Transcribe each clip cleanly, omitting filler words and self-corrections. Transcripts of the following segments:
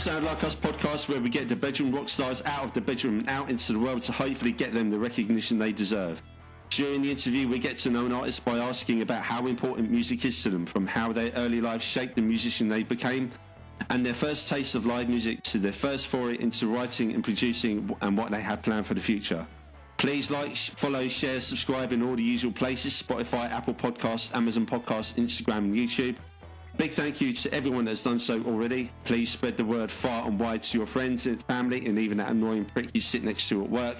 Sound Like Us podcast, where we get the bedroom rock stars out of the bedroom and out into the world to hopefully get them the recognition they deserve. During the interview, we get to know an artist by asking about how important music is to them, from how their early life shaped the musician they became, and their first taste of live music to their first foray into writing and producing and what they have planned for the future. Please like, follow, share, subscribe in all the usual places: Spotify, Apple Podcasts, Amazon Podcasts, Instagram and YouTube. Big thank you to everyone that's done so already. Please spread the word far and wide to your friends and family, and even that annoying prick you sit next to at work.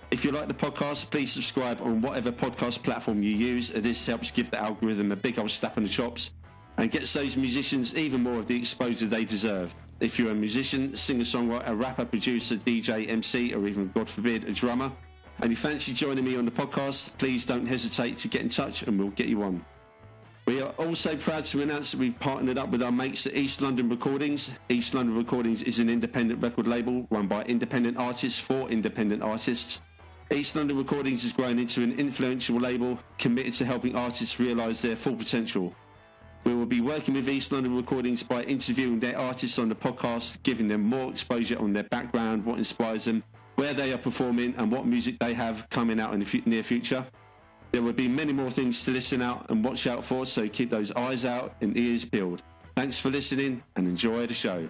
If you like the podcast, please subscribe on whatever podcast platform you use. This helps give the algorithm a big old slap on the chops and gets those musicians even more of the exposure they deserve. If you're a musician, singer-songwriter, rapper, producer, DJ, MC, or even, God forbid, a drummer, and you fancy joining me on the podcast, please don't hesitate to get in touch and we'll get you on. We are also proud to announce that we've partnered up with our mates at East London Recordings. East London Recordings is an independent record label run by independent artists for independent artists. East London Recordings has grown into an influential label committed to helping artists realise their full potential. We will be working with East London Recordings by interviewing their artists on the podcast, giving them more exposure on their background, what inspires them, where they are performing, and what music they have coming out in the near future. There will be many more things to listen out and watch out for, so keep those eyes out and ears peeled. Thanks for listening and enjoy the show.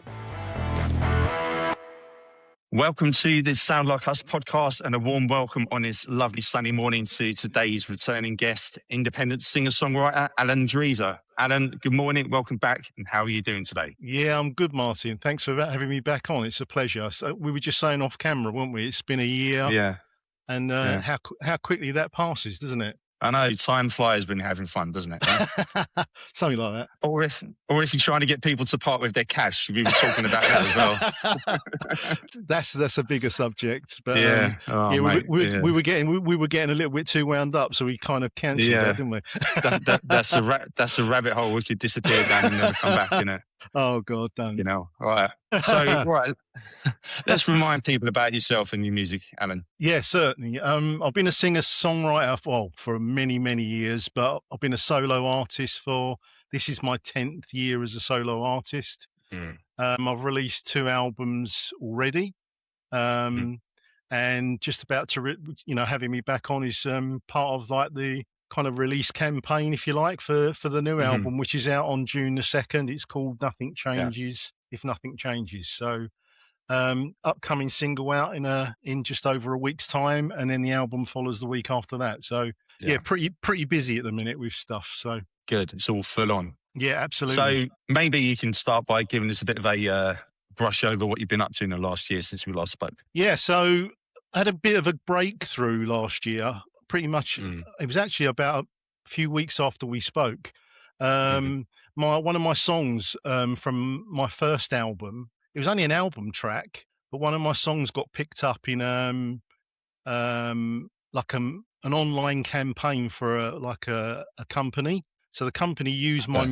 Welcome to the Sound Like Us podcast, and a warm welcome on this lovely sunny morning to today's returning guest, independent singer-songwriter Alan Dreezer. Alan, good morning, welcome back, and how are you doing today? Yeah, I'm good, Martin. Thanks for having me back on. It's a pleasure. So we were just saying off camera, weren't we? It's been a year. Yeah. And how quickly that passes, doesn't it? I know, time flies when you're having fun, doesn't it? Right? Something like that. Or if you're trying to get people to part with their cash, we were talking about that as well. That's a bigger subject, but yeah, we were getting a little bit too wound up, so we kind of cancelled that, didn't we? that's a rabbit hole we could disappear down and never come back, you know. Oh God, don't. You know, right. So, right, let's remind people about yourself and your music, Alan. Yeah, certainly. I've been a singer-songwriter for many, many years, but I've been a solo artist this is my 10th year as a solo artist. I've released 2 albums already, and just about to, having me back on is part of like the kind of release campaign, if you like, for the new album, which is out on June the 2nd. It's called Nothing Changes If Nothing Changes. So upcoming single out in just over a week's time, and then the album follows the week after that. So pretty busy at the minute with stuff. So good, it's all full on. Yeah, absolutely. So maybe you can start by giving us a bit of a brush over what you've been up to in the last year since we last spoke. Yeah, so I had a bit of a breakthrough last year. Pretty much, it was actually about a few weeks after we spoke. One of my songs from my first album, it was only an album track, but one of my songs got picked up in like an online campaign for a company. So the company used my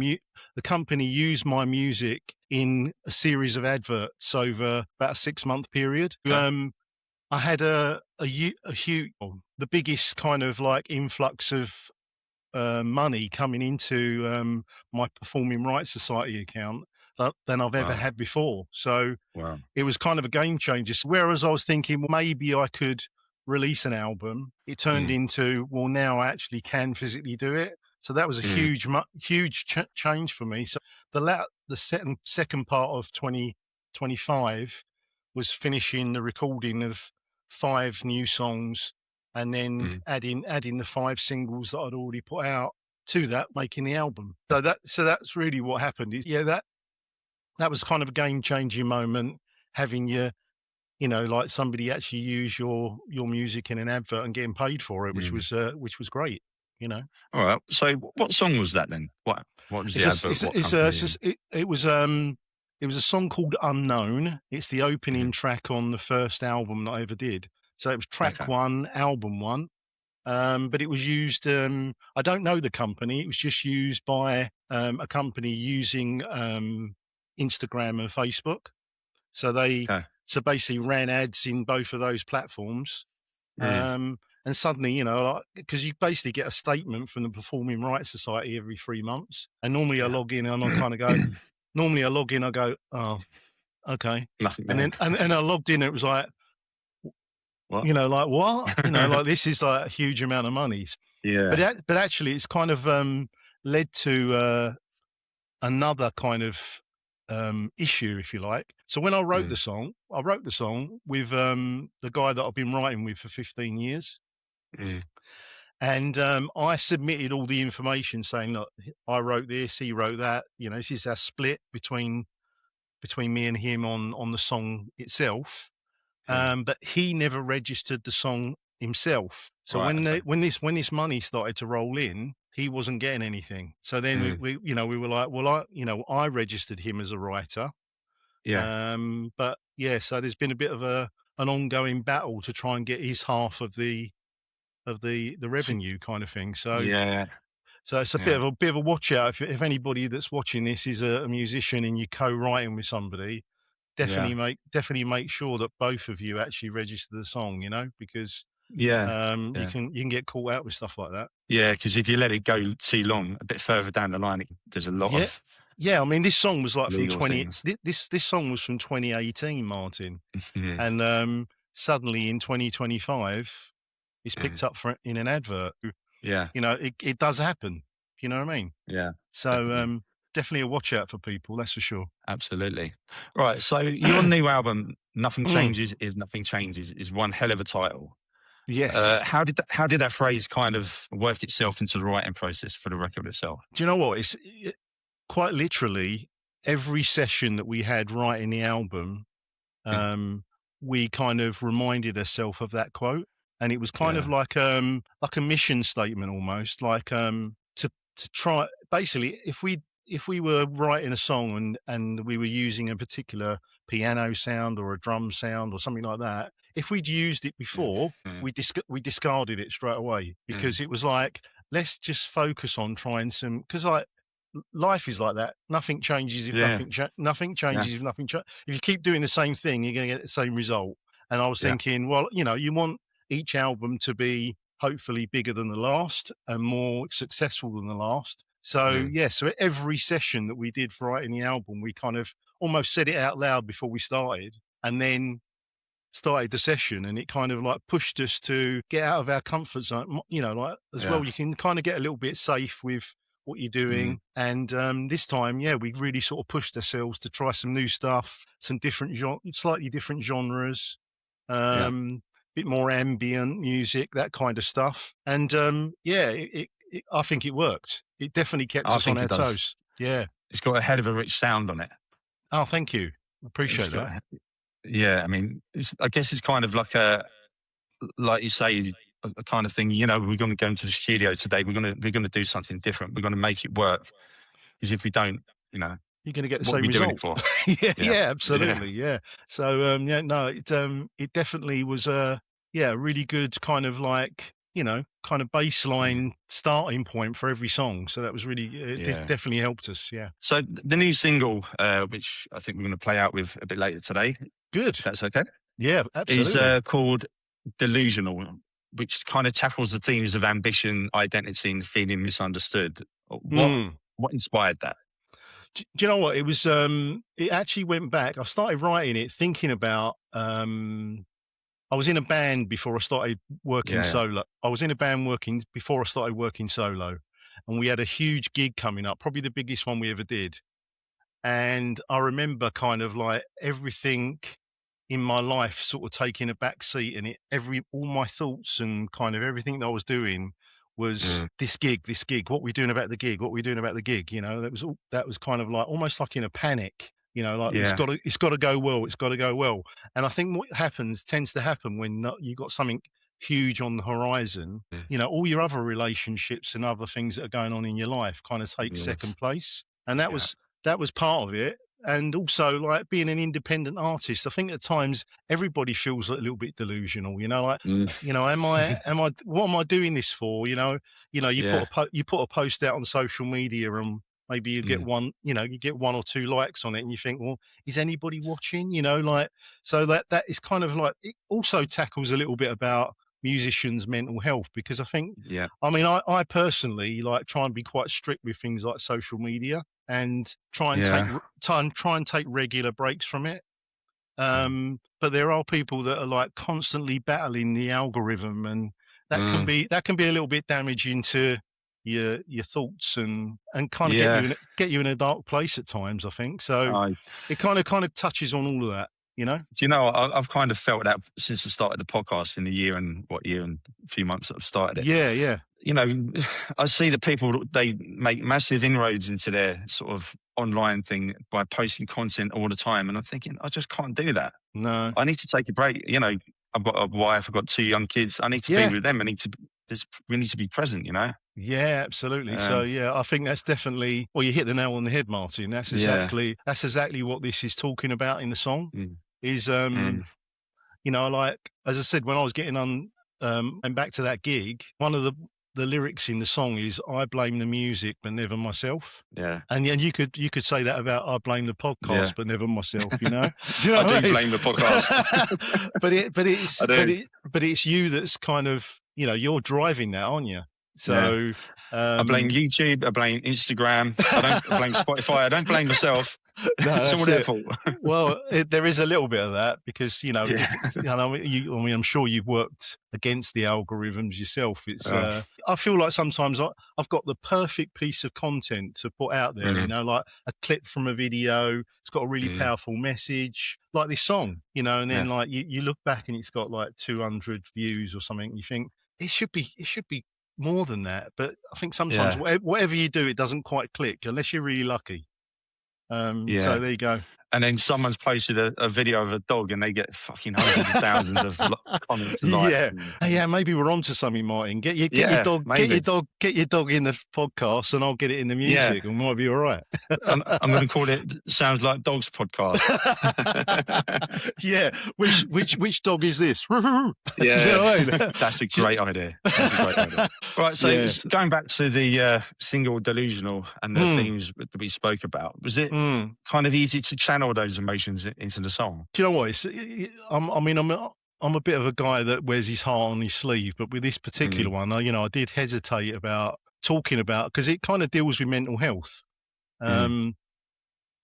music in a series of adverts over about a 6-month period. I had a huge, the biggest kind of like influx of money coming into my Performing Rights Society account than I've ever had before. So it was kind of a game changer. Whereas I was thinking, well, maybe I could release an album, it turned into, well, now I actually can physically do it. So that was a huge change for me. So the second part of 2025 was finishing the recording of 5 new songs, and then adding the 5 singles that I'd already put out to that, making the album. So that's really what happened. That was kind of a game changing moment, having like somebody actually use your music in an advert and getting paid for it, which was great. All right. So what song was that then? What was the advert? It was a song called Unknown. It's the opening track on the first album that I ever did. So it was track 1, album 1. But it was used, I don't know the company. It was just used by a company using Instagram and Facebook. So they basically ran ads in both of those platforms. And suddenly, because you basically get a statement from the Performing Rights Society every 3 months. And normally I log in and I kind of go, I go, oh, Okay. Nothing And there. then and I logged in. It was like, What? you know, like what? You know, like this is like a huge amount of money. Yeah. But actually, it's kind of led to another kind of issue, if you like. So when I wrote the song with the guy that I've been writing with for 15 years. And I submitted all the information saying, look, I wrote this, he wrote that. You know, this is our split between me and him on the song itself. But he never registered the song himself. So Right, when this money started to roll in, he wasn't getting anything. So then we were like, well, I registered him as a writer. Yeah. But yeah, so there's been a bit of an ongoing battle to try and get his half of the revenue kind of thing. So Yeah. so it's a bit of a watch out. If anybody that's watching this is a musician and you're co-writing with somebody, definitely make sure that both of you actually register the song, you know, because you can get caught out with stuff like that. Yeah, because if you let it go too long, a bit further down the line, there's a lot of I mean, this song was like from legal things. This song was from 2018, Martin, and suddenly in 2025, it's picked up in an advert. Yeah, you know, it does happen. You know what I mean? Yeah. So definitely a watch out for people. That's for sure. Absolutely. Right. So your new album, Nothing Changes is Nothing Changes, is one hell of a title. Yes. How did that phrase kind of work itself into the writing process for the record itself? Do you know what? It's quite literally every session that we had writing the album, we kind of reminded ourselves of that quote, and it was kind of like a mission statement almost, like to try. Basically, if we were writing a song and we were using a particular piano sound or a drum sound or something like that, if we'd used it before, we discarded it straight away, because it was like, let's just focus on trying some, because like life is like that. Nothing changes if nothing changes if nothing changes. If you keep doing the same thing, you're going to get the same result. And I was thinking, well, you know, you want each album to be hopefully bigger than the last and more successful than the last. So so every session that we did for writing the album, we kind of almost said it out loud before we started, and then started the session, and it kind of like pushed us to get out of our comfort zone, you know, like as well. You can kind of get a little bit safe with what you're doing. And this time, we really sort of pushed ourselves to try some new stuff, some different slightly different genres, bit more ambient music, that kind of stuff. And I think it worked. It definitely kept us on our toes. Yeah. It's got a hell of a rich sound on it. Oh, thank you. Appreciate that. I mean, I guess it's kind of like like you say, a kind of thing. You know, we're going to go into the studio today. We're going to do something different. We're going to make it work. Because if we don't, you know, you're going to get the what same result. Doing it for? Absolutely. Yeah. So it definitely was a really good kind of like, you know, kind of baseline starting point for every song. So that was really definitely helped us. Yeah. So the new single, which I think we're going to play out with a bit later today. Good. If that's okay. Yeah, absolutely. Is called Delusional, which kind of tackles the themes of ambition, identity, and feeling misunderstood. What inspired that? Do you know what? It was, it actually went back. I started writing it thinking about, I was in a band before I started working solo. I was in a band before I started working solo, and we had a huge gig coming up, probably the biggest one we ever did. And I remember kind of like everything in my life sort of taking a back seat, and all my thoughts and kind of everything that I was doing was this gig, what we doing about the gig, you know. That was kind of like almost like in a panic, you know, like it's got to go well. And I think what tends to happen when you got something huge on the horizon, you know, all your other relationships and other things that are going on in your life kind of take second place. And that was part of it. And also, like, being an independent artist, I think at times everybody feels a little bit delusional, you know, like, you know, what am I doing this for? You put a post out on social media, and maybe you get you get one or two likes on it, and you think, well, is anybody watching? You know, like, so that is kind of like, it also tackles a little bit about musicians' mental health, because I think, I mean, I personally like try and be quite strict with things like social media, and try and take regular breaks from it. But there are people that are like constantly battling the algorithm, and that can be a little bit damaging to your thoughts and kind of get you in a dark place at times, I think. So it kind of touches on all of that, you know. Do you know, I've kind of felt that since I started the podcast in a year and a few months that I've started it. Yeah. You know, I see that people, they make massive inroads into their sort of online thing by posting content all the time. And I'm thinking, I just can't do that. No. I need to take a break. You know, I've got a wife, I've got 2 young kids. I need to be with them. We need to be present, you know? Yeah, absolutely. So yeah, I think that's definitely, well, you hit the nail on the head, Martin. That's exactly what this is talking about in the song. Is you know, like, as I said, when I was getting on and back to that gig, one of the lyrics in the song is "I blame the music, but never myself." Yeah, and you could say that about "I blame the podcast, but never myself." You know, do you know I do blame the podcast, but it's you that's kind of, you know, you're driving that, aren't you? So I blame YouTube, I blame Instagram, I blame Spotify, I don't blame myself. No, it's all their fault. Well, there is a little bit of that because, you know, I'm sure you've worked against the algorithms yourself. It's I feel like sometimes I've got the perfect piece of content to put out there, you know, like a clip from a video. It's got a really powerful message, like this song, you know, and then like you look back and it's got like 200 views or something. And you think it should be more than that. But I think sometimes whatever you do, it doesn't quite click unless you're really lucky. So there you go. And then someone's posted a video of a dog and they get fucking hundreds of thousands of comments and likes. Yeah, maybe we're onto something, Martin. Get your dog in the podcast and I'll get it in the music and might be all right. I'm going to call it Sounds Like Dogs Podcast. Yeah. Which dog is this? That's a great idea. Right, so going back to the single Delusional and the themes that we spoke about, was it kind of easy to channel those emotions into the song? Do you know what? I'm a bit of a guy that wears his heart on his sleeve, but with this particular one, you know, I did hesitate about talking about, because it kind of deals with mental health, and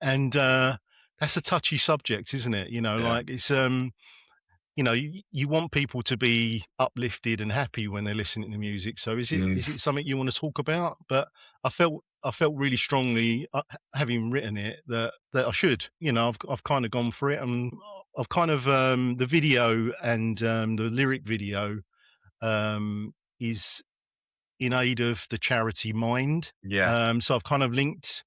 that's a touchy subject, isn't it? You know, like it's you know, you want people to be uplifted and happy when they're listening to music. So is it something you want to talk about? But I felt really strongly, having written it, that I should. You know, I've kind of gone for it, and I've kind of the video and the lyric video is in aid of the charity Mind. So I've kind of linked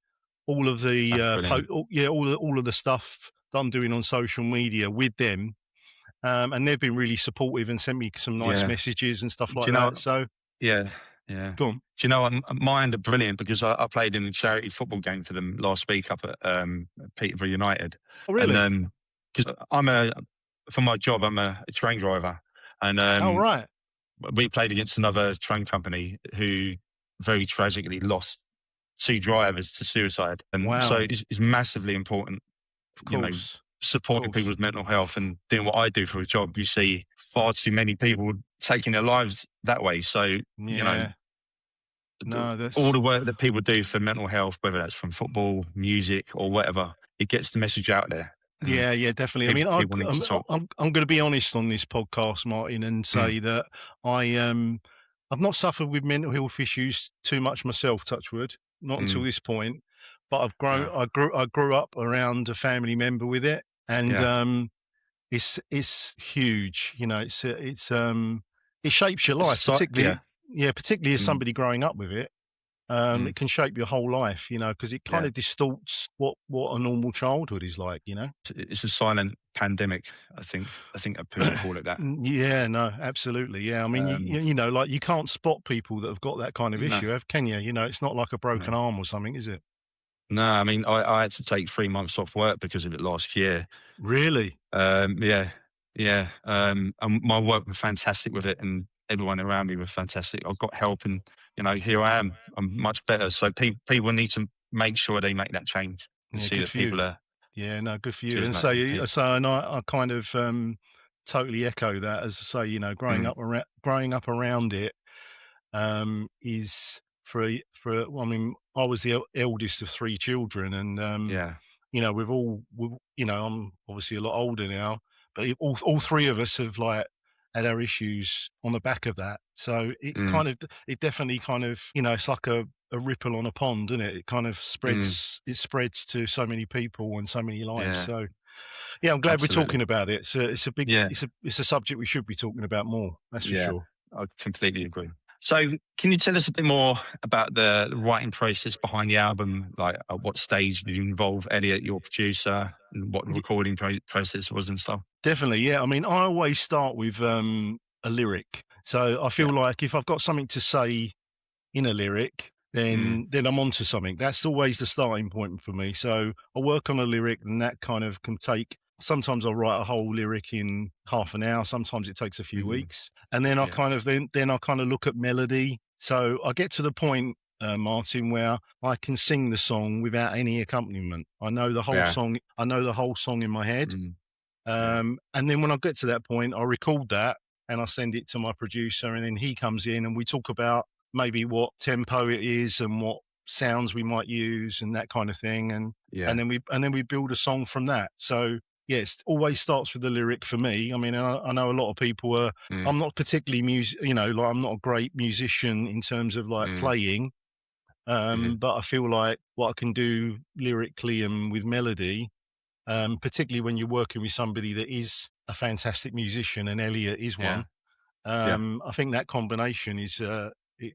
all of the all of the stuff that I'm doing on social media with them. And they've been really supportive and sent me some nice messages and stuff like that. So go on. Do you know, Mind are brilliant, because I played in a charity football game for them last week up at Peterborough United. Oh, really? And because for my job, I'm a train driver, and right. We played against another train company who very tragically lost 2 drivers to suicide, and so it's massively important. Of course. Supporting people's mental health and doing what I do for a job. You see far too many people taking their lives that way. So, you know, all the work that people do for mental health, whether that's from football, music, or whatever, it gets the message out there. Yeah, definitely. I mean, I'm going to be honest on this podcast, Martin, and say that I've not suffered with mental health issues too much myself, touch wood, not until this point. But I grew up around a family member with it, and it's huge. You know, it shapes your life, particularly as somebody growing up with it. It can shape your whole life, you know, because it kind of distorts what a normal childhood is like, you know. It's a silent pandemic, I think people call it that. Yeah, no, absolutely. Yeah, I mean, you know, like you can't spot people that have got that kind of issue, can you? You know, it's not like a broken arm or something, is it? No, I mean, I had to take 3 months off work because of it last year. Really? Yeah. And my work was fantastic with it, and everyone around me was fantastic. I got help, and, you know, here I am. I'm much better. So people need to make sure they make that change and see that people are. Yeah, no, good for you. And so and I kind of totally echo that. As I say, you know, growing up around it is for. I mean, I was the eldest of 3 children, and we've all, I'm obviously a lot older now, but all three of us have like had our issues on the back of that. So it definitely kind of, it's like a ripple on a pond, isn't it? It kind of spreads, it spreads to so many people and so many lives. Yeah. So yeah, I'm glad we're talking about it. It's a big, Yeah. it's a subject we should be talking about more. That's for sure. I completely agree. So can you tell us a bit more about the writing process behind the album? Like at what stage did you involve Elliot, your producer, and what the recording process was and stuff? Definitely, yeah. I mean, I always start with a lyric. So I feel like if I've got something to say in a lyric, then I'm onto something. That's always the starting point for me. So I work on a lyric, and that kind of can take. Sometimes I'll write a whole lyric in half an hour. Sometimes it takes a few weeks, and then I kind of then I kind of look at melody. So I get to the point, Martin, where I can sing the song without any accompaniment. I know the whole song. I know the whole song in my head. And then when I get to that point, I record that and I send it to my producer, and then he comes in and we talk about maybe what tempo it is and what sounds we might use and that kind of thing. And then we build a song from that. So yes, always starts with the lyric for me. I mean, I know a lot of people are, I'm not particularly like I'm not a great musician in terms of like playing. But I feel like what I can do lyrically and with melody, particularly when you're working with somebody that is a fantastic musician, and Elliot is one. I think that combination is, it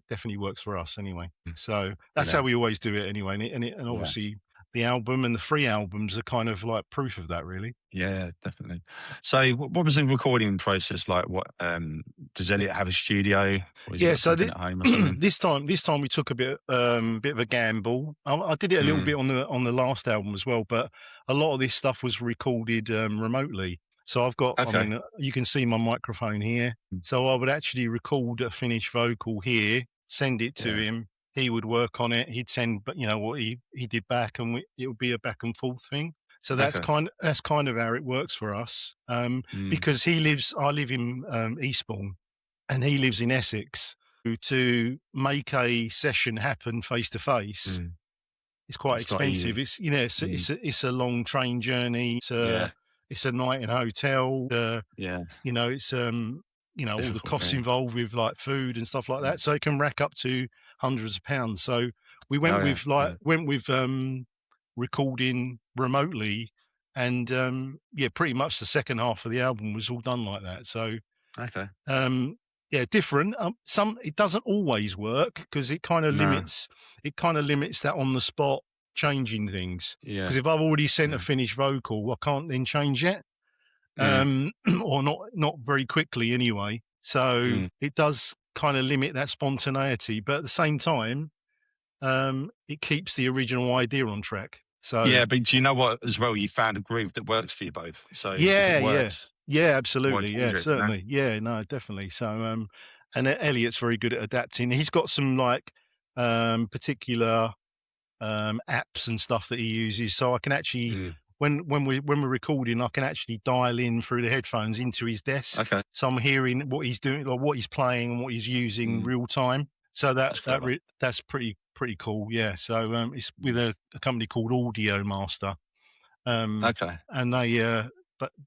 definitely works for us anyway. So that's how we always do it anyway. And obviously the album and the 3 albums are kind of like proof of that, really. Yeah, definitely. So what was the recording process like? What does Elliot have a studio? Or is it something at home or something? this time we took a bit of a gamble. I did it a little bit on the last album as well, but a lot of this stuff was recorded remotely. So I've got, I mean, you can see my microphone here. So I would actually record a finished vocal here, send it to him. He would work on it. He'd send, what he did back, and it would be a back and forth thing. So that's kind of how it works for us. Because I live in Eastbourne, and he lives in Essex. To make a session happen face to face, it's quite expensive. It's a long train journey. It's a night in a hotel. It's all the costs involved with like food and stuff like that. So it can rack up to hundreds of pounds. So we went with recording remotely, and pretty much the second half of the album was all done like that. So different. It doesn't always work because it kind of limits that on the spot changing things. Because if I've already sent a finished vocal, I can't then change it, or not very quickly anyway. So it does kind of limit that spontaneity, but at the same time, it keeps the original idea on track. So but do you know what? As well, you found a groove that works for you both. So absolutely, certainly, no, definitely. So and Elliot's very good at adapting. He's got some like particular apps and stuff that he uses, so I can actually when we're recording, I can actually dial in through the headphones into his desk. So I'm hearing what he's doing, or what he's playing, and what he's using real time. So that's pretty cool. Yeah. So it's with a company called Audio Master. And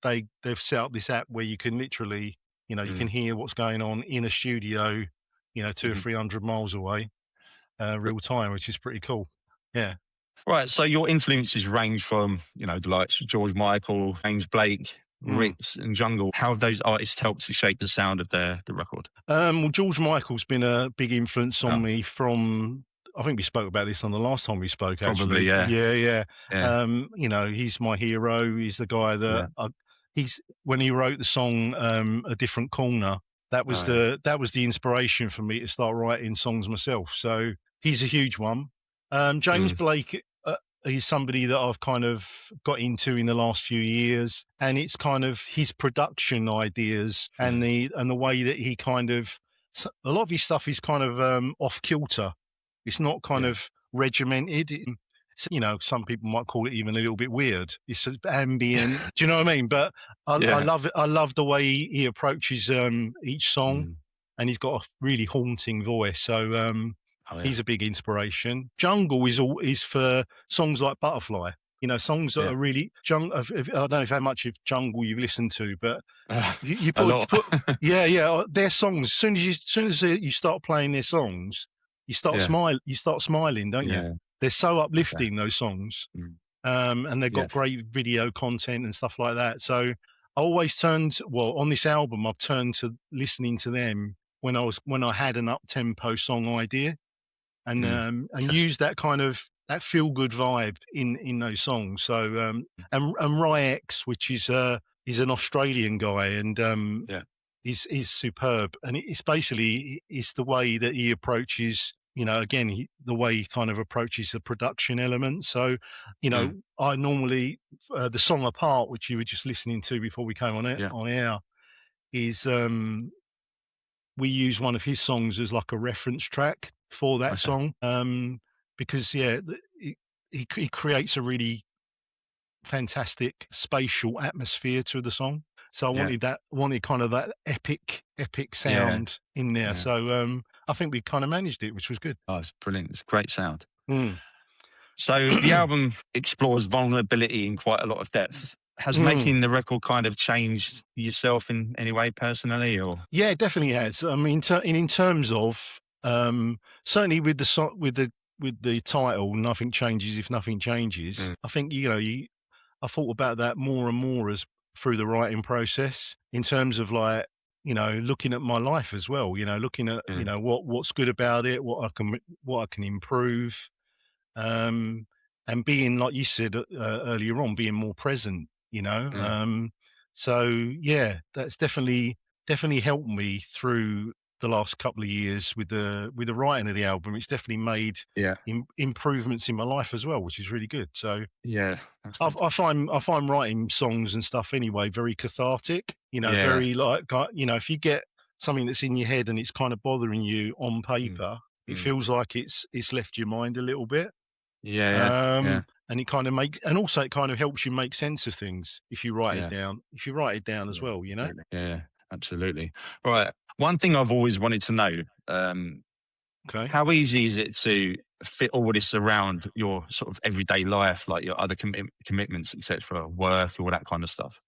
they've set up this app where you can literally, you can hear what's going on in a studio, 200 or 300 miles away, real time, which is pretty cool. Yeah. Right. So your influences range from, the likes of George Michael, James Blake, Ritz and Jungle. How have those artists helped to shape the sound of the record? Well, George Michael's been a big influence on me from, I think we spoke about this on the last time we spoke, actually. Probably, yeah. He's my hero. He's the guy that when he wrote the song A Different Corner, that was the inspiration for me to start writing songs myself. So he's a huge one. James Blake, he's somebody that I've kind of got into in the last few years, and it's kind of his production ideas and the way that he kind of, a lot of his stuff is kind of off kilter. It's not kind of regimented. Some people might call it even a little bit weird. It's ambient. Do you know what I mean? But I love it. I love the way he approaches each song, and he's got a really haunting voice. So he's a big inspiration. Jungle is for songs like Butterfly. You know, songs that are really I don't know how much of Jungle you've listened to, but you a lot. their songs. As soon as you start playing their songs, you start smiling, don't you? They're so uplifting, those songs. And they've got great video content and stuff like that. So I always on this album, I've turned to listening to them when I had an up-tempo song idea, and use that kind of that feel-good vibe in those songs. So and Rai X, which is an Australian guy, and is superb. And it's basically the way that he approaches, you know, again, the way he kind of approaches the production element. So, you know, I normally the song Apart, which you were just listening to before we came on air, is we use one of his songs as like a reference track for that song, because he creates a really fantastic spatial atmosphere to the song. So I wanted kind of that epic sound in there. So I think we kind of managed it, which was good. Oh, it's brilliant. It's a great sound. So the album explores vulnerability in quite a lot of depth. Has making the record kind of changed yourself in any way personally, or? Yeah, it definitely has. I mean, in terms of certainly with the title, Nothing Changes If Nothing Changes. I think I thought about that more and more as through the writing process, in terms of like, you know, looking at my life as well. You know, looking at you know what's good about it, what I can improve, and being, like you said earlier on, being more present. You know, so yeah, that's definitely helped me through the last couple of years with the writing of the album. It's definitely made improvements in my life as well, which is really good. So I find writing songs and stuff anyway very cathartic. You know, very like, you know, if you get something that's in your head and it's kind of bothering you on paper, it feels like it's left your mind a little bit. And it kind of it kind of helps you make sense of things if you write it down. If you write it down as well, you know. Yeah, absolutely. All right. One thing I've always wanted to know: how easy is it to fit all this around your sort of everyday life, like your other commitments, etc., work, all that kind of stuff?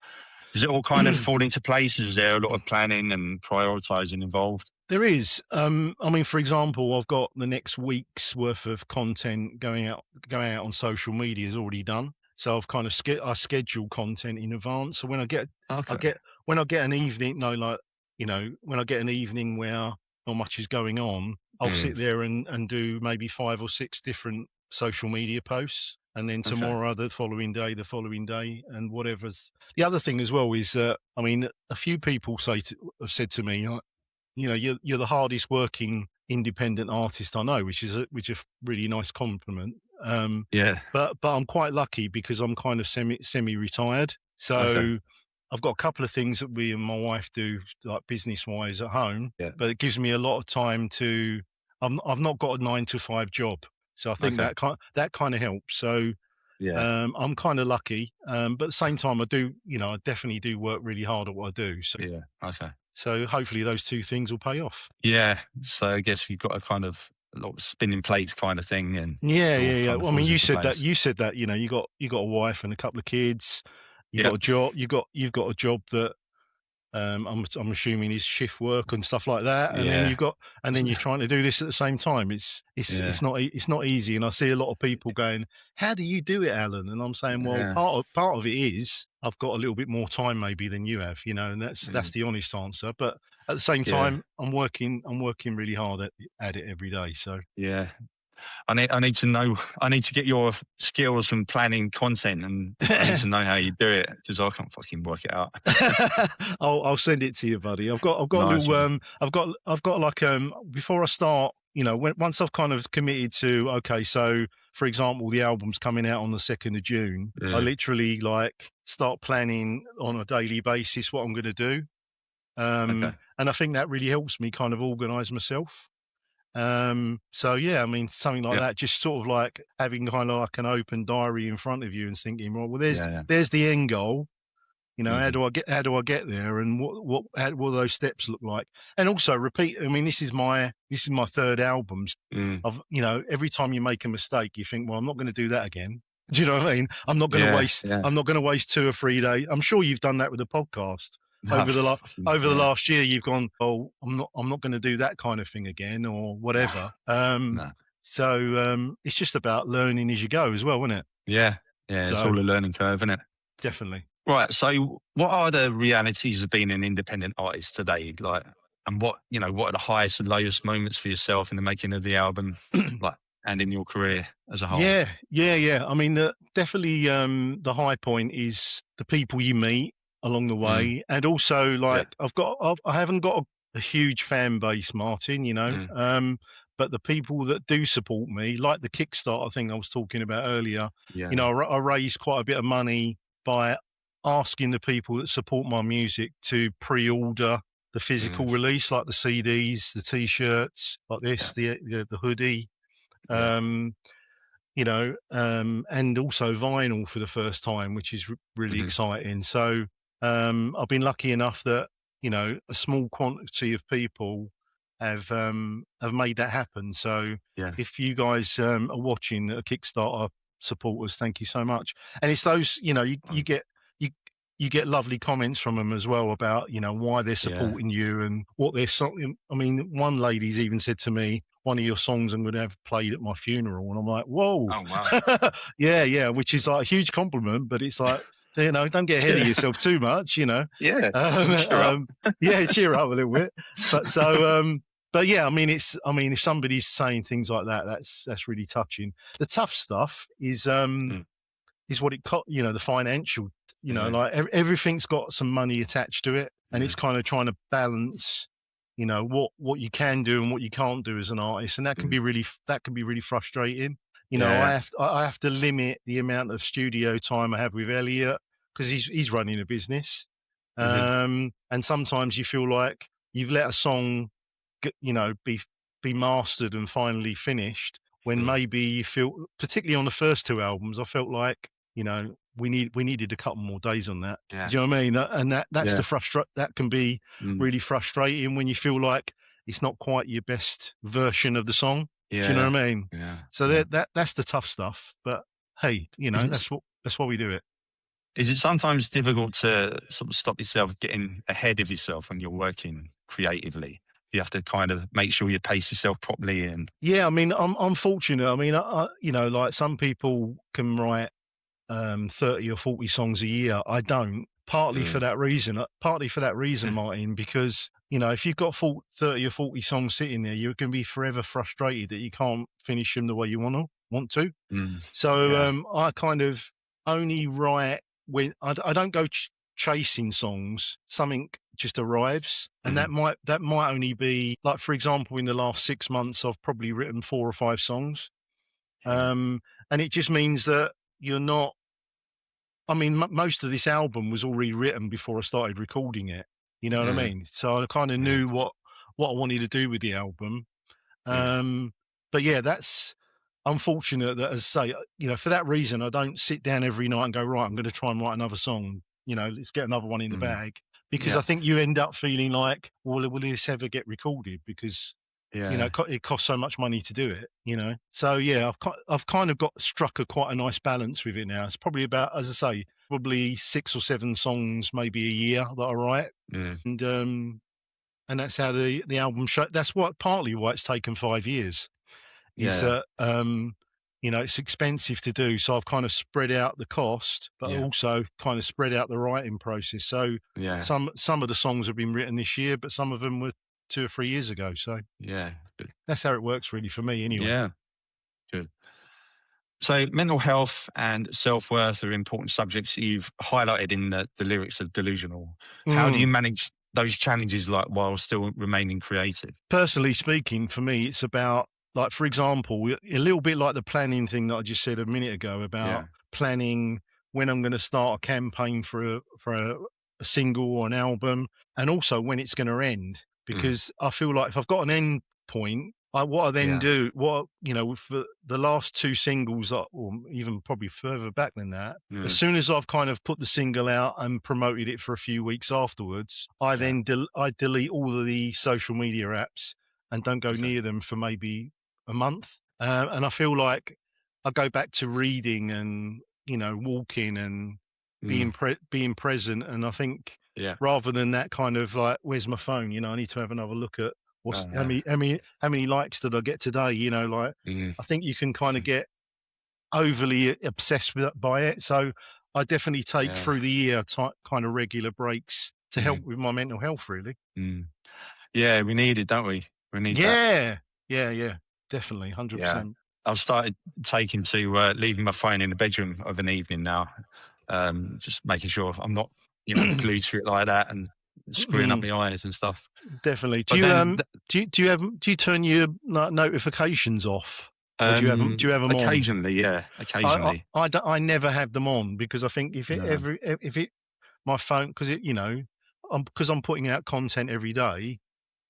Does it all kind of fall into place? Is there a lot of planning and prioritizing involved? There is. I mean, for example, I've got the next week's worth of content going out on social media is already done. So I've kind of I schedule content in advance. So when I get an evening, when I get an evening where not much is going on, I'll sit there and do maybe 5 or 6 different social media posts. And then tomorrow, the following day, and whatever's. The other thing as well is that, I mean, a few people have said to me, you know, you're the hardest working independent artist I know, which is a really nice compliment. But I'm quite lucky because I'm kind of semi-retired. So I've got a couple of things that we and my wife do, like business-wise at home. But it gives me a lot of time to. I've not got a 9-to-5 job. So I think that kind of helps. So I'm kind of lucky, but at the same time, I definitely do work really hard at what I do. So So hopefully those two things will pay off. Yeah. So I guess you've got a kind of a lot of spinning plates kind of thing, and Well, I mean, you said that. You know, you got a wife and a couple of kids. You've got a job. You've got a job that. I'm assuming is shift work and stuff like that, and then you're trying to do this at the same time. It's not easy, and I see a lot of people going, "How do you do it, Alan?" And I'm saying, well, part of it is I've got a little bit more time maybe than you have, you know, and that's the honest answer. But at the same time, I'm working really hard at it every day. So I need to know. I need to get your skills from planning content, and I need to know how you do it, because I can't fucking work it out. I'll send it to you, buddy. I've got nice a little. I've got like before I start. You know, once I've kind of committed to, okay, so for example, the album's coming out on the 2nd of June. I literally like start planning on a daily basis what I'm going to do, and I think that really helps me kind of organise myself. So yeah, I mean, something like that, just sort of like having kind of like an open diary in front of you and thinking, well, there's the end goal. You know, how do I get there, and what do those steps look like? And also repeat. I mean, this is my 3rd album. You know, every time you make a mistake, you think, well, I'm not going to do that again. Do you know what I mean? I'm not going to Yeah, waste. yeah. I'm not going to waste 2 or 3 days. I'm sure you've done that with the podcast No, over the over the yeah. last year. You've gone, oh, I'm not going to do that kind of thing again, or whatever. No. So it's just about learning as you go as well, isn't it? Yeah, yeah. It's So all a learning curve, isn't it? definitely. Right. So, what are the realities of being an independent artist today? Like, and what are the highest and lowest moments for yourself in the making of the album, like, and in your career as a whole? Yeah. I mean, definitely the high point is the people you meet along the way, and also Yeah. like I haven't got a huge fan base, Martin. But the people that do support me, like the Kickstarter thing I was talking about earlier, Yeah. I raised quite a bit of money by asking the people that support my music to pre-order the physical release, like the CDs, the T-shirts, like this, the hoodie. Yeah. And also vinyl for the first time, which is really exciting. So I've been lucky enough that a small quantity of people have made that happen. So Yeah. if you guys are watching, Kickstarter supporters, thank you so much. And it's those you get lovely comments from them as well about why they're supporting you and what they're. I mean, one lady's even said to me, "One of your songs I'm going to have played at my funeral," and I'm like, "Whoa, Oh wow. yeah," which is like a huge compliment, but it's like don't get ahead of yourself too much, Yeah. Cheer up. Yeah, cheer up a little bit. But so, but yeah, I mean, if somebody's saying things like that, that's really touching. The tough stuff is what it the financial, like everything's got some money attached to it, and it's kind of trying to balance, what you can do and what you can't do as an artist, and that can be really frustrating. I have to limit the amount of studio time I have with Elliot because he's running a business, and sometimes you feel like you've let a song, be mastered and finally finished when maybe you feel, particularly on the first 2 albums, I felt like we needed a couple more days on that. Yeah. Do you know what I mean? That's that can be really frustrating when you feel like it's not quite your best version of the song. Do you know what I mean? Yeah. So that's the tough stuff. But hey, that's why we do it. Is it sometimes difficult to sort of stop yourself getting ahead of yourself when you're working creatively? You have to kind of make sure you pace yourself properly. And yeah, I mean, I'm fortunate. I mean, like some people can write 30 or 40 songs a year. I don't. Partly for that reason, Martin, because if you've got 30 or 40 songs sitting there, you're going to be forever frustrated that you can't finish them the way you want to. So I kind of only write when I don't go chasing songs. Something just arrives, and that might only be, like, for example, in the last 6 months, I've probably written 4 or 5 songs, and it just means that you're not. I mean, most of this album was already written before I started recording it. You know what I mean? So I kind of knew what I wanted to do with the album. But yeah, that's unfortunate that, as I say, for that reason, I don't sit down every night and go, right, I'm going to try and write another song. Let's get another one in the bag. Because I think you end up feeling like, well, will this ever get recorded? Because it costs so much money to do it, So yeah, I've kind of struck quite a nice balance with it now. It's probably about, as I say, probably 6 or 7 songs, maybe a year that I write, and that's how the album show. That's partly why it's taken 5 years. Is that it's expensive to do, so I've kind of spread out the cost, but also kind of spread out the writing process. So some of the songs have been written this year, but some of them were 2 or 3 years ago. So that's how it works, really, for me, anyway. Yeah, good. So mental health and self-worth are important subjects you've highlighted in the lyrics of Delusional. How do you manage those challenges, like, while still remaining creative? Personally speaking, for me, it's about, like, for example, a little bit like the planning thing that I just said a minute ago about planning when I'm going to start a campaign for a single or an album, and also when it's going to end. Because I feel like if I've got an end point, what I then do, for the last 2 singles, or even probably further back than that, as soon as I've kind of put the single out and promoted it for a few weeks afterwards, I then I delete all of the social media apps and don't go near them for maybe a month. And I feel like I go back to reading and, you know, walking and being present. And I think rather than that kind of like, where's my phone? You know, I need to have another look at how many likes did I get today? You know, like I think you can kind of get overly obsessed by it. So I definitely take through the year kind of regular breaks to help with my mental health, really. Yeah, we need it, don't we? We need that. Yeah, definitely, 100%. I've started taking to leaving my phone in the bedroom of an evening now, just making sure I'm not, you know, glued to it like that and screwing up my eyes and stuff. Definitely. Do you turn your notifications off? Or do you have them occasionally, on? Occasionally. I never have them on because I think if my phone, because it, you know, because I'm putting out content every day.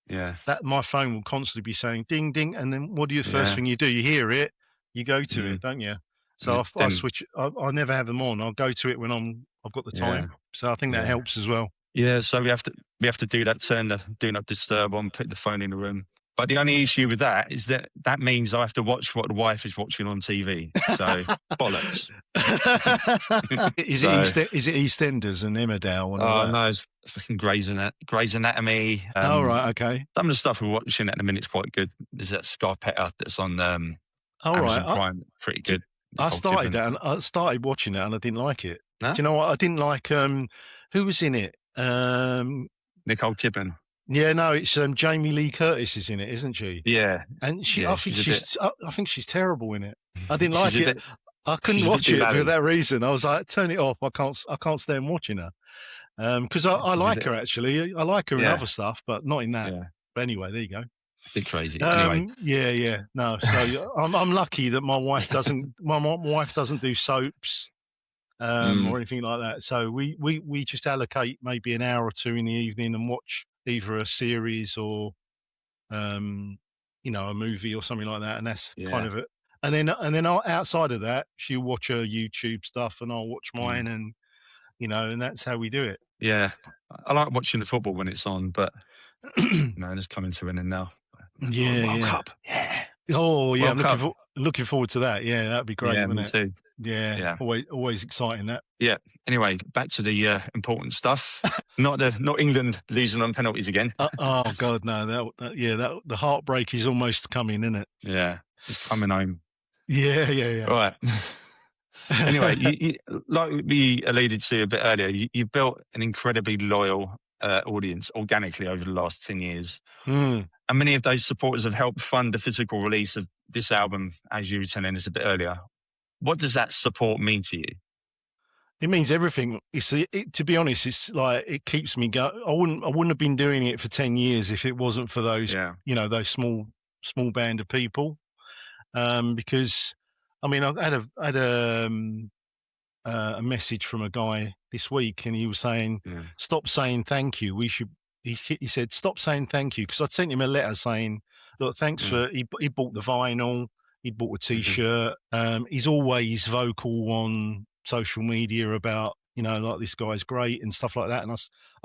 Yeah. That my phone will constantly be saying ding ding, and then what do you first thing you do? You hear it, you go to it, don't you? So I switch. I never have them on. I'll go to it when I've got the time. So I think that helps as well. Yeah. So we have to do that. Turn the do not disturb on. Put the phone in the room. But the only issue with that is that means I have to watch what the wife is watching on TV. So bollocks. Is it EastEnders and Emmerdale? And no, it's fucking Grey's Anatomy. Right, okay. Some of the stuff we're watching at the minute is quite good. There's that Sky Petter that's on Amazon Prime. Pretty good. I started watching that and I didn't like it. No? Do you know what? I didn't like who was in it? Nicole Kidman. Yeah, no, it's Jamie Lee Curtis is in it, isn't she? Yeah, and I think she's terrible in it. I didn't like it. I couldn't watch it for that reason. I was like, turn it off. I can't stand watching her because I like her actually. I like her in other stuff, but not in that. Yeah. But anyway, there you go. Bit crazy. Anyway. Yeah. No, so I'm lucky that my wife doesn't. My wife doesn't do soaps. Or anything like that. So we just allocate maybe an hour or two in the evening and watch either a series or you know, a movie or something like that, and that's kind of it. And then outside of that, she'll watch her YouTube stuff and I'll watch mine, and you know, and that's how we do it. Yeah, I like watching the football when it's on, but you know, it's coming to an end now. World Cup. Yeah. Oh yeah, I'm looking forward to that. Yeah, that'd be great. Yeah, me too. Yeah. Always exciting that. Yeah. Anyway, back to the important stuff. not England losing on penalties again. Oh God, no! The heartbreak is almost coming, isn't it? Yeah, it's coming home. Yeah. Right. Anyway, you, like we alluded to a bit earlier, you've built an incredibly loyal audience organically over the last 10 years. And many of those supporters have helped fund the physical release of this album, as you were telling us a bit earlier. What does that support mean to you? It means everything. To be honest, it's like it keeps me going. I wouldn't have been doing it for 10 years if it wasn't for those, you know, those small band of people. Because I mean, I had a message from a guy this week, and he was saying, "Stop saying thank you. We should." He said, "Stop saying thank you," because I'd sent him a letter saying, "Look, thanks for." He bought the vinyl. He bought a T-shirt. He's always vocal on social media about, you know, like, this guy's great and stuff like that. And I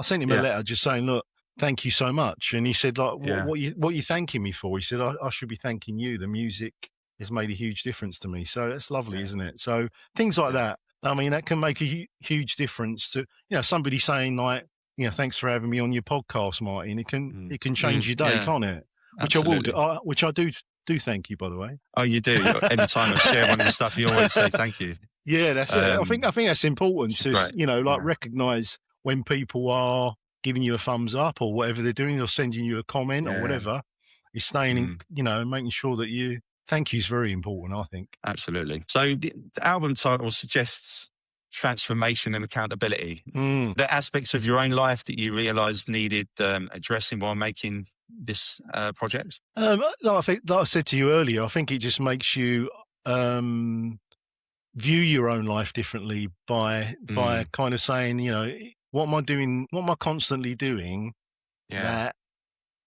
sent him a letter just saying, "Look, thank you so much." And he said, like, what are you thanking me for? He said, I should be thanking you. The music has made a huge difference to me. So that's lovely, isn't it? So things like that. I mean, that can make a huge difference to, you know, somebody saying like, you know, "Thanks for having me on your podcast, Martin." It can change your day, can't it? Which Absolutely. I will do. Which I do thank you, by the way. Oh, you do. Every time I share one of your stuff, you always say thank you. Yeah, that's it. I think that's important to, you know, like recognise when people are giving you a thumbs up or whatever they're doing, or sending you a comment or whatever. Is staying in, you know, making sure that thank you is very important, I think. Absolutely. So the album title suggests transformation and accountability. The aspects of your own life that you realised needed addressing while making this project? I think, like I said to you earlier, I think it just makes you view your own life differently by kind of saying, you know, what am I doing? What am I constantly doing that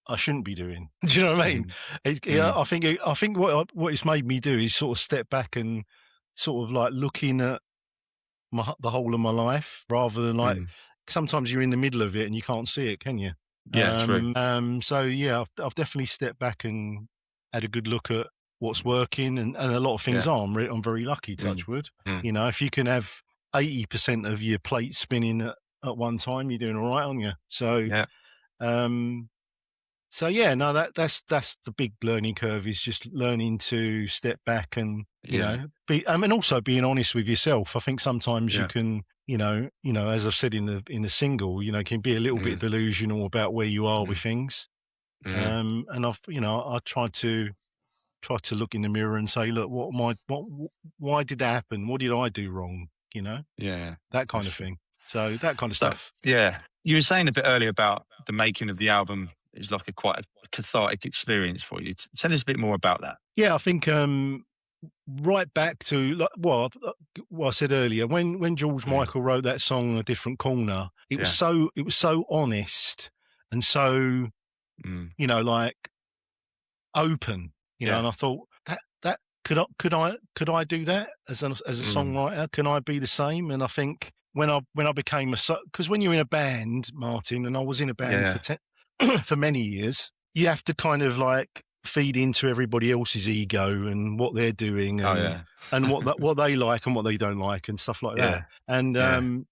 I shouldn't be doing? Do you know what I mean? I think what it's made me do is sort of step back and sort of like looking at the whole of my life, rather than like sometimes you're in the middle of it and you can't see it, can you? Yeah, true. So yeah, I've definitely stepped back and had a good look at what's working, and a lot of things Yeah. are. I'm very lucky, touch wood. Mm. You know, if you can have 80% of your plate spinning at one time, you're doing all right, aren't you? So, Yeah. so yeah, no, that's the big learning curve, is just learning to step back and, you know, be, I mean, also being honest with yourself. I think sometimes you can, you know, as I've said in the single, you know, can be a little bit delusional about where you are with things. And I tried to look in the mirror and say, look, why did that happen? What did I do wrong? You know, that kind of thing. So that kind of stuff. Yeah. You were saying a bit earlier about the making of the album is like quite a cathartic experience for you. Tell us a bit more about that. Yeah, I think right back to, like, what I said earlier, when George Michael wrote that song "A Different Corner," it was so honest and so you know, like, open, you know. And I thought that could I do that as a songwriter? Can I be the same? And I think when I became because when you're in a band, Martin, and I was in a band for many years, you have to kind of like feed into everybody else's ego and what they're doing, and and what they like and what they don't like and stuff like that. And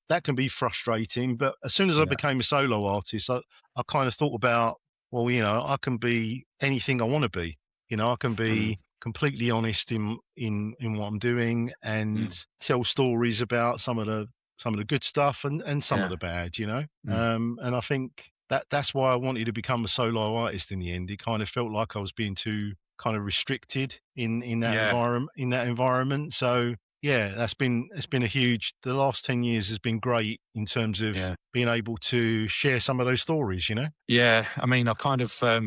that can be frustrating. But as soon as I became a solo artist, I kind of thought about, well, you know, I can be anything I want to be. You know, I can be completely honest in what I'm doing, and tell stories about some of the good stuff and some of the bad, you know. And I think that's why I wanted to become a solo artist in the end. It kind of felt like I was being too kind of restricted in that environment. So yeah, it's been the last 10 years has been great in terms of being able to share some of those stories, you know? Yeah. I mean, I kind of, I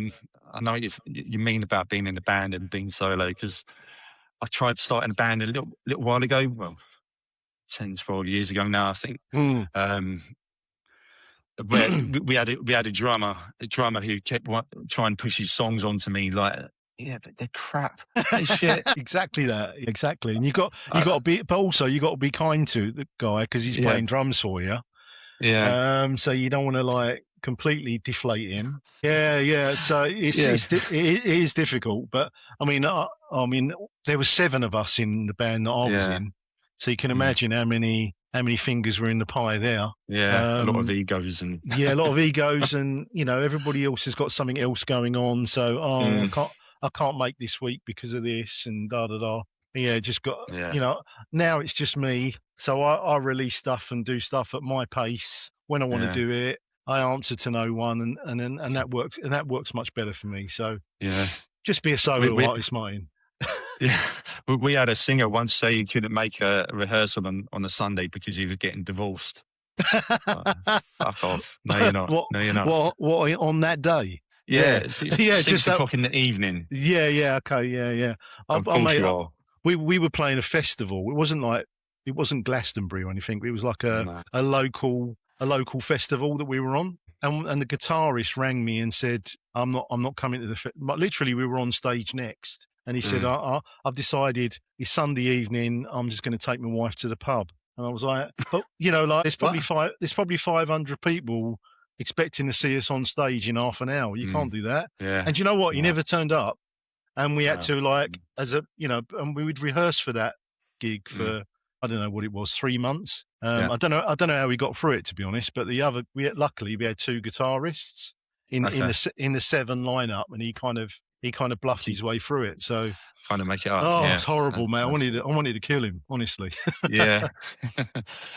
know what you mean about being in the band and being solo, because I tried starting a band a little while ago. Well, 10 to 12 years ago now, I think. Where we had a drummer who kept trying to push his songs onto me, like, but they're crap. They're shit. Exactly. And you got to be, but also you got to be kind to the guy because he's playing drums for you. Yeah. So you don't want to like completely deflate him. Yeah. So it is difficult, but I mean, there were 7 of us in the band that I was in, so you can imagine how many fingers were in the pie there. Yeah, a lot of egos and a lot of egos, and you know, everybody else has got something else going on. So I can't make this week because of this, and da da da. Yeah, just got you know. Now it's just me, so I release stuff and do stuff at my pace when I want to do it. I answer to no one, and that works. And that works much better for me. So just be a solo artist, Martin. Yeah, we had a singer once say he couldn't make a rehearsal on a Sunday because he was getting divorced. Fuck off! No, you're not. No, you're not. What on that day? Yeah, it's 6 o'clock in the evening. Yeah. Okay. Yeah. Of course you are. We were playing a festival. It wasn't Glastonbury or anything. It was like a local festival that we were on. And the guitarist rang me and said, I'm not coming to the but literally we were on stage next. And he said, I've decided it's Sunday evening. I'm just going to take my wife to the pub. And I was like, but you know, like there's probably 500 people expecting to see us on stage in half an hour. You can't do that. Yeah. And you know what? He never turned up. And we had to and we would rehearse for that gig for, I don't know what it was, 3 months. I don't know how we got through it, to be honest, but luckily we had 2 guitarists in the 7 lineup, and he kind of bluffed his way through it. So kind of make it up. Oh, it's horrible, man. I wanted to kill him, honestly. Yeah.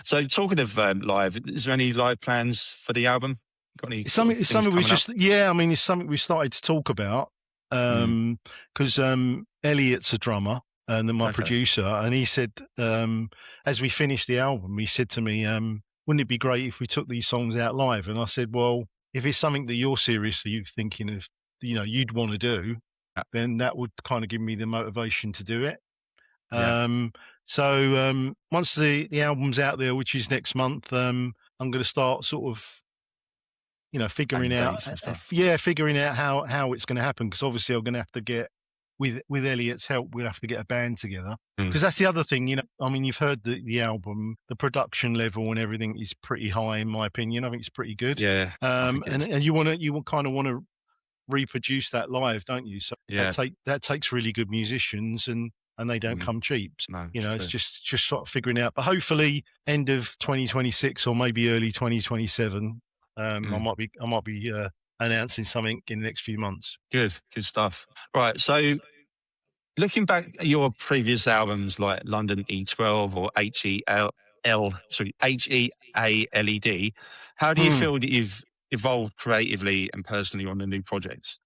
So talking of live, is there any live plans for the album? Got any something we just it's something we started to talk about. Because Elliot's a drummer and then my producer, and he said, as we finished the album, he said to me, wouldn't it be great if we took these songs out live? And I said, well, if it's something that you're seriously thinking of, you know, you'd want to do, then that would kind of give me the motivation to do it. So once the album's out there, which is next month, I'm going to start sort of, you know, figuring out how it's going to happen, because obviously I'm going to have to get with Elliot's help, we'll have to get a band together, because that's the other thing, you know. I mean, you've heard the album, the production level and everything is pretty high in my opinion. I think it's pretty good. And you kind of want to reproduce that live, don't you? So Yeah. that takes really good musicians, and they don't come cheap. No, You know, true. it's just sort of figuring out. But hopefully, end of 2026 or maybe early 2027, I might be announcing something in the next few months. Good stuff. Right, so looking back at your previous albums like London E12 or HEALED, how do you feel that you've evolved creatively and personally on the new projects?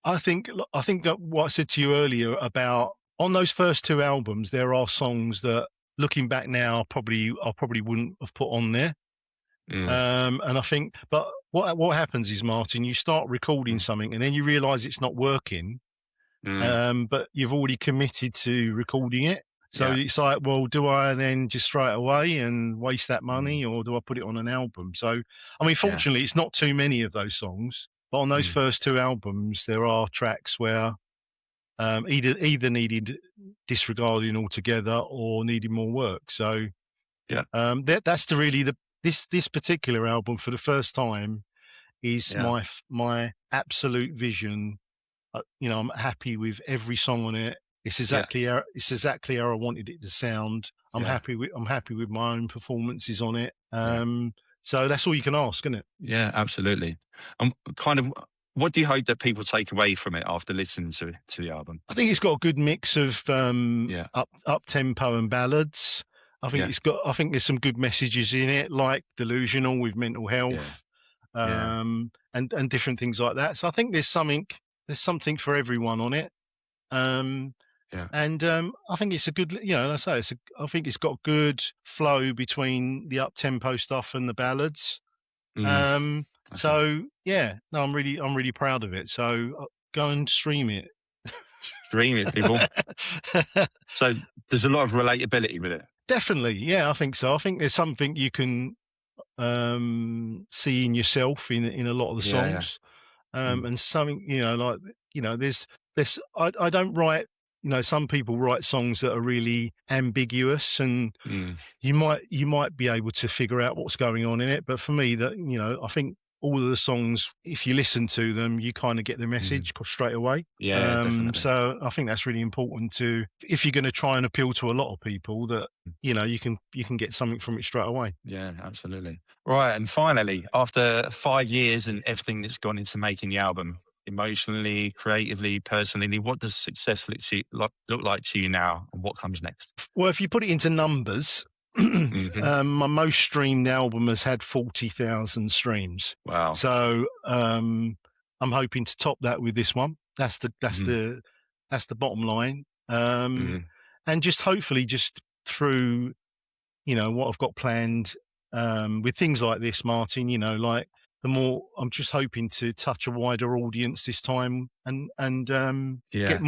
I think that what I said to you earlier about on those first two albums, there are songs that, looking back now, I probably wouldn't have put on there. And I think, but what happens is, Martin, you start recording something and then you realise it's not working. But you've already committed to recording it. So it's like, well, do I then just throw it away and waste that money, or do I put it on an album? So, I mean, fortunately, it's not too many of those songs. But on those first two albums, there are tracks where either needed disregarding altogether or needed more work. So, that's this particular album for the first time is my absolute vision. You know, I'm happy with every song on it. It's exactly how I wanted it to sound. I'm happy with my own performances on it. So that's all you can ask, isn't it? Yeah, absolutely. Kind of, what do you hope that people take away from it after listening to the album? I think it's got a good mix of up tempo and ballads. I think I think there's some good messages in it, like Delusional with mental health, and different things like that. So I think there's something for everyone on it. And I think it's a good, you know, I think it's got good flow between the up tempo stuff and the ballads. So yeah, no, I'm really proud of it. So go and stream it. Stream it, people. So there's a lot of relatability with it. Definitely, yeah, I think so. I think there's something you can see in yourself in a lot of the songs. And something, you know, like, you know, there's I don't write, you know, some people write songs that are really ambiguous, and you might be able to figure out what's going on in it. But for me, that, you know, I think all of the songs, if you listen to them, you kind of get the message straight away. Yeah, definitely. So I think that's really important to, if you're going to try and appeal to a lot of people, that, you know, you can get something from it straight away. Yeah, absolutely. Right, and finally, after 5 years and everything that's gone into making the album, emotionally, creatively, personally, what does success look like to you now, and what comes next? Well, if you put it into numbers, my most streamed album has had 40,000 streams. Wow! So I'm hoping to top that with this one. That's the bottom line. And just hopefully, just through, you know, what I've got planned with things like this, Martin, you know, like, the more, I'm just hoping to touch a wider audience this time, and get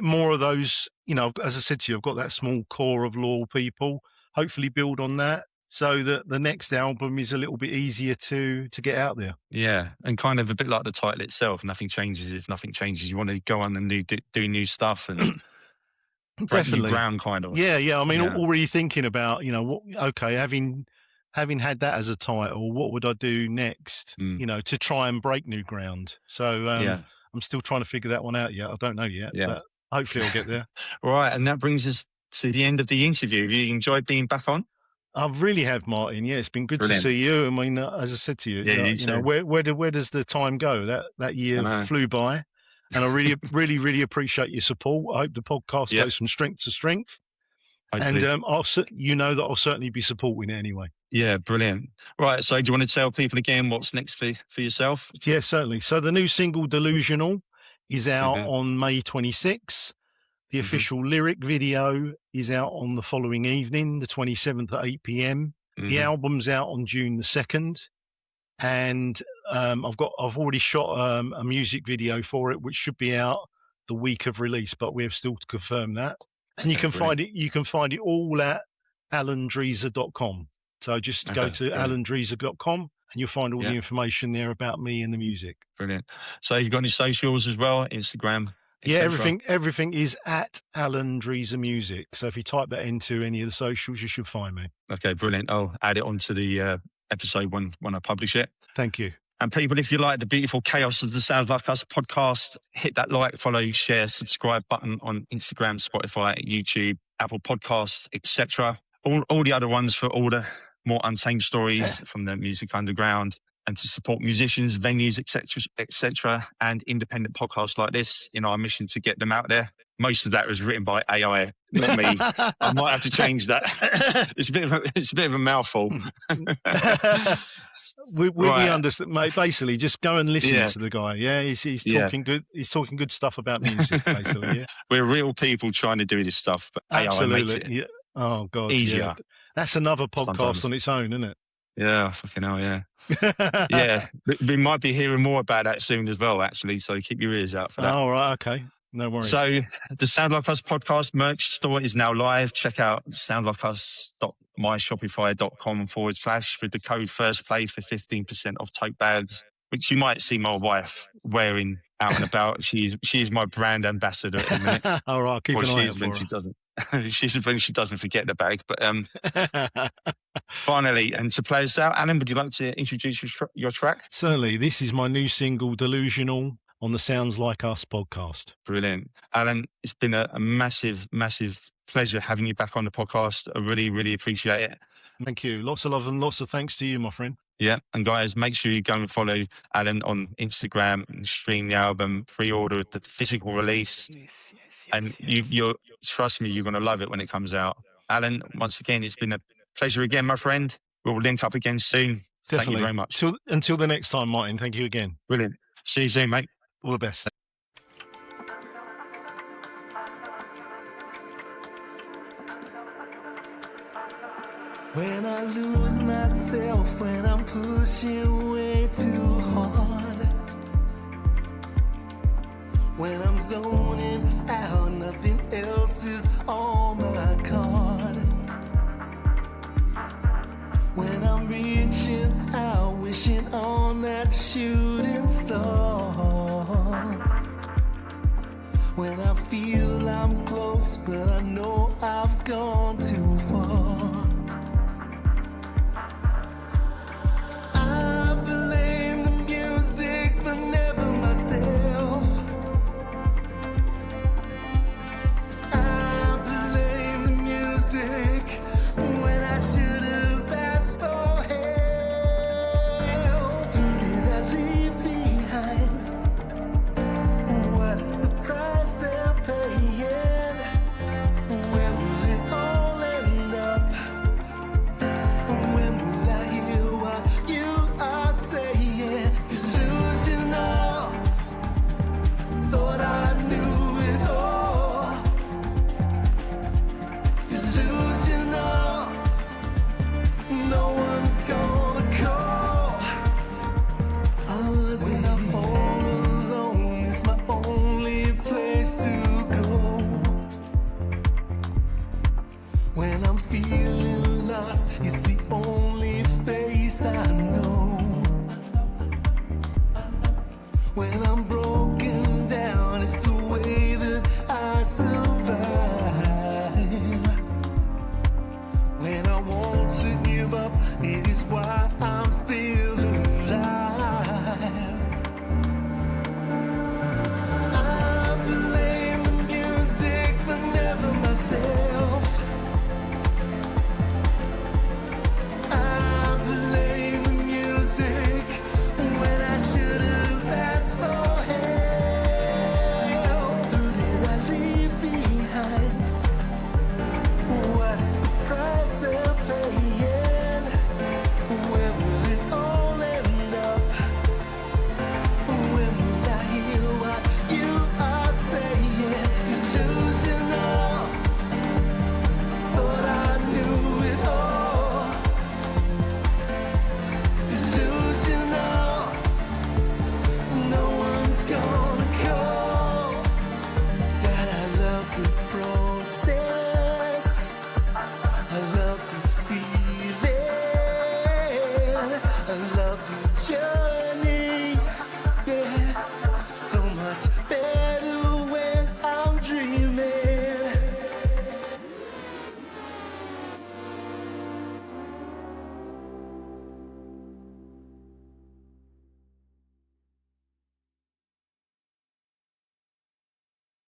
more of those. You know, as I said to you, I've got that small core of loyal people. Hopefully, build on that so that the next album is a little bit easier to get out there. Yeah, and kind of a bit like the title itself. Nothing changes if nothing changes. You want to go on and do new stuff and break new ground, kind of. Yeah. I mean, already thinking about, you know, having had that as a title, what would I do next? You know, to try and break new ground. So I'm still trying to figure that one out yet. I don't know yet, but hopefully I'll get there. Right, and that brings us to the end of the interview. Have you enjoyed being back on? I really have, Martin. Yeah, it's been good to see you. I mean, as I said to you, you know, where does the time go? That year flew by, and I really appreciate your support. I hope the podcast goes from strength to strength. Hopefully. And you know that I'll certainly be supporting it anyway. Yeah, brilliant. Right, so do you want to tell people again what's next for yourself? Yeah, certainly. So the new single Delusional is out on May 26th. The official lyric video is out on the following evening, the 27th at 8 p.m. The album's out on June the 2nd. And I've already shot a music video for it, which should be out the week of release, but we have still to confirm that. And you can find it all at alandreezer.com. So just go to alandreezer.com and you'll find all the information there about me and the music. Brilliant. So you've got any socials as well, Instagram? Yeah, everything is at Alan Dreezer Music. So if you type that into any of the socials, you should find me. Okay, brilliant. I'll add it onto the episode when I publish it. Thank you. And people, if you like the beautiful chaos of the Sounds Like Us podcast, hit that like, follow, share, subscribe button on Instagram, Spotify, YouTube, Apple Podcasts, etc. All the other ones for all the more untamed stories from the music underground, and to support musicians, venues, etc., and independent podcasts like this in our mission to get them out there. Most of that was written by AI, not me. I might have to change that. It's a bit of a mouthful. We understand, mate. Basically, just go and listen to the guy. Yeah, he's talking good. He's talking good stuff about music. Basically, yeah. We're real people trying to do this stuff, but AI makes it Oh God, easier. Yeah. That's another podcast Sometimes. on its own, isn't it? Yeah, fucking hell, yeah. Yeah, we might be hearing more about that soon as well, actually. So keep your ears out for that. Oh, right, okay. No worries. So the Sound Like Us podcast merch store is now live. Check out soundlikeus.myshopify.com/ with the code FIRSTPLAY for 15% off tote bags, which you might see my wife wearing out and about. She's my brand ambassador at the minute. All right, keep an eye out for her. She doesn't. She's when she doesn't forget the bag. But finally, and to play us out, Alan, would you like to introduce your track? Certainly. This is my new single, Delusional, on the Sounds Like Us podcast. Brilliant. Alan, it's been a massive, massive pleasure having you back on the podcast. I really, really appreciate it. Thank you. Lots of love and lots of thanks to you, my friend. Yeah, and guys, make sure you go and follow Alan on Instagram and stream the album, pre-order the physical release. And you're trust me, you're going to love it when it comes out. Alan, once again, it's been a pleasure again, my friend. We'll link up again soon. Definitely. Thank you very much. Until the next time, Martin. Thank you again. Brilliant. See you soon, mate. All the best. When I lose myself, when I'm pushing way too hard, when I'm zoning out, nothing else is on my card. When I'm reaching out, wishing on that shooting star. When I feel I'm close, but I know I've gone too far. I blame the music, but never myself. I blame the music when I should have asked for help. Who did I leave behind? What is the price they're paying? Where will it all end up? When will I hear what you are saying? Delusional, thought I knew it all. Delusional, no one's gonna call. When I'm all alone, it's my only place to go. When I'm feeling lost, it's the only face I know. When I'm broken down, it's the way that I survive. When I want to give up, it is why I'm still alive. I blame the music, but never myself. I blame the music when I should have asked for help. Who did I leave behind? What is the price they're paying? Where will it all end up? When will I hear what you are saying? Delusional, thought I knew it all. Delusional, no one's gonna call. God, I love the process. I love the feeling. I love the journey.